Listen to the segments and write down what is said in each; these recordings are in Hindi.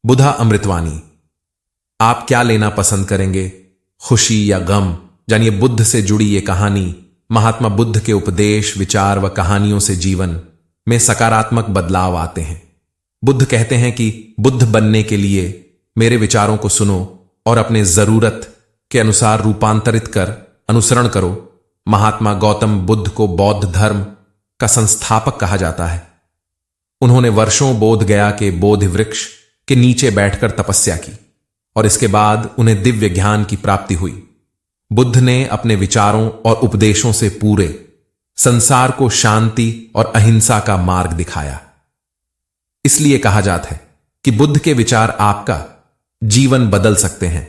बुधा अमृतवाणी। आप क्या लेना पसंद करेंगे, खुशी या गम? जानिए बुद्ध से जुड़ी ये कहानी महात्मा बुद्ध के उपदेश, विचार व कहानियों से जीवन में सकारात्मक बदलाव आते हैं। बुद्ध कहते हैं कि बुद्ध बनने के लिए मेरे विचारों को सुनो और अपने जरूरत के अनुसार रूपांतरित कर अनुसरण करो। महात्मा गौतम बुद्ध को बौद्ध धर्म का संस्थापक कहा जाता है। उन्होंने वर्षों बोध गया के बोधि वृक्ष के नीचे बैठकर तपस्या की और इसके बाद उन्हें दिव्य ज्ञान की प्राप्ति हुई। बुद्ध ने अपने विचारों और उपदेशों से पूरे संसार को शांति और अहिंसा का मार्ग दिखाया। इसलिए कहा जाता है कि बुद्ध के विचार आपका जीवन बदल सकते हैं।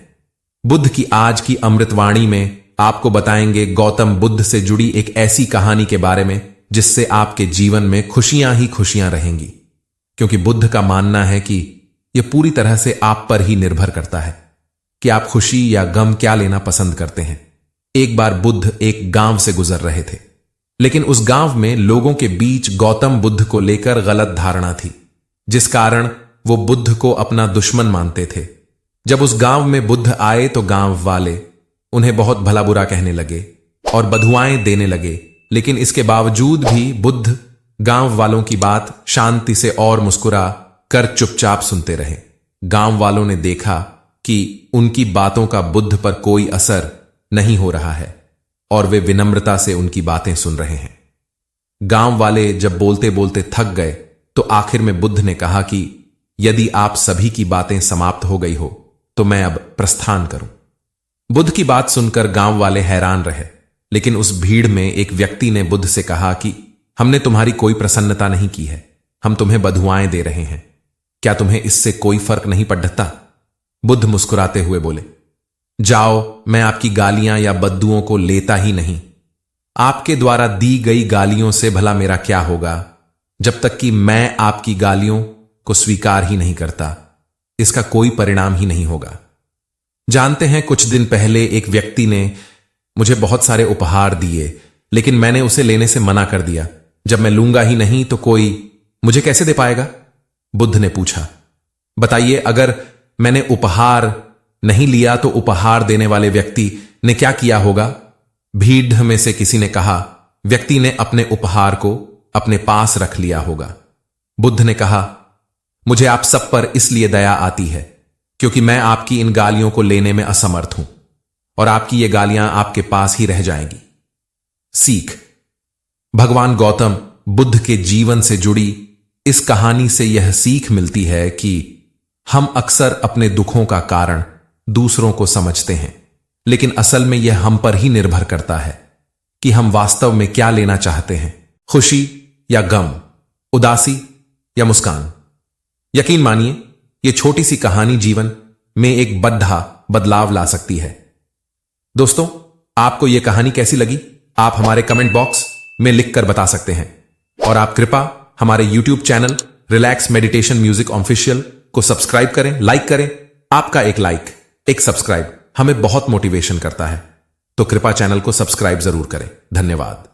बुद्ध की आज की अमृतवाणी में आपको बताएंगे गौतम बुद्ध से जुड़ी एक ऐसी कहानी के बारे में जिससे आपके जीवन में खुशियां ही खुशियां रहेंगी, क्योंकि बुद्ध का मानना है कि यह पूरी तरह से आप पर ही निर्भर करता है कि आप खुशी या गम क्या लेना पसंद करते हैं। एक बार बुद्ध एक गांव से गुजर रहे थे, लेकिन उस गांव में लोगों के बीच गौतम बुद्ध को लेकर गलत धारणा थी, जिस कारण वो बुद्ध को अपना दुश्मन मानते थे। जब उस गांव में बुद्ध आए तो गांव वाले उन्हें बहुत भला बुरा कहने लगे और बधुआएं देने लगे, लेकिन इसके बावजूद भी बुद्ध गांव वालों की बात शांति से और मुस्कुरा कर चुपचाप सुनते रहे। गांव वालों ने देखा कि उनकी बातों का बुद्ध पर कोई असर नहीं हो रहा है और वे विनम्रता से उनकी बातें सुन रहे हैं। गांव वाले जब बोलते बोलते थक गए तो आखिर में बुद्ध ने कहा कि यदि आप सभी की बातें समाप्त हो गई हो तो मैं अब प्रस्थान करूं। बुद्ध की बात सुनकर गांव वाले हैरान रहे, लेकिन उस भीड़ में एक व्यक्ति ने बुद्ध से कहा कि हमने तुम्हारी कोई प्रसन्नता नहीं की है, हम तुम्हें बधुआएं दे रहे हैं, क्या तुम्हें इससे कोई फर्क नहीं पड़ता? बुद्ध मुस्कुराते हुए बोले, जाओ, मैं आपकी गालियां या बद्दुओं को लेता ही नहीं। आपके द्वारा दी गई गालियों से भला मेरा क्या होगा, जब तक कि मैं आपकी गालियों को स्वीकार ही नहीं करता, इसका कोई परिणाम ही नहीं होगा। जानते हैं, कुछ दिन पहले एक व्यक्ति ने मुझे बहुत सारे उपहार दिए, लेकिन मैंने उसे लेने से मना कर दिया। जब मैं लूंगा ही नहीं तो कोई मुझे कैसे दे पाएगा? बुद्ध ने पूछा, बताइए, अगर मैंने उपहार नहीं लिया तो उपहार देने वाले व्यक्ति ने क्या किया होगा? भीड़ में से किसी ने कहा, व्यक्ति ने अपने उपहार को अपने पास रख लिया होगा। बुद्ध ने कहा, मुझे आप सब पर इसलिए दया आती है क्योंकि मैं आपकी इन गालियों को लेने में असमर्थ हूं और आपकी ये गालियां आपके पास ही रह जाएंगी। सीख। भगवान गौतम बुद्ध के जीवन से जुड़ी इस कहानी से यह सीख मिलती है कि हम अक्सर अपने दुखों का कारण दूसरों को समझते हैं, लेकिन असल में यह हम पर ही निर्भर करता है कि हम वास्तव में क्या लेना चाहते हैं, खुशी या गम, उदासी या मुस्कान। यकीन मानिए, यह छोटी सी कहानी जीवन में एक बड़ा बदलाव ला सकती है। दोस्तों, आपको यह कहानी कैसी लगी? आप हमारे कमेंट बॉक्स में लिखकर बता सकते हैं और आप कृपया हमारे YouTube channel relax meditation music official को सब्सक्राइब करें, लाइक करें। आपका एक लाइक, एक सब्सक्राइब हमें बहुत मोटिवेशन करता है, तो कृपया चैनल को सब्सक्राइब जरूर करें। धन्यवाद।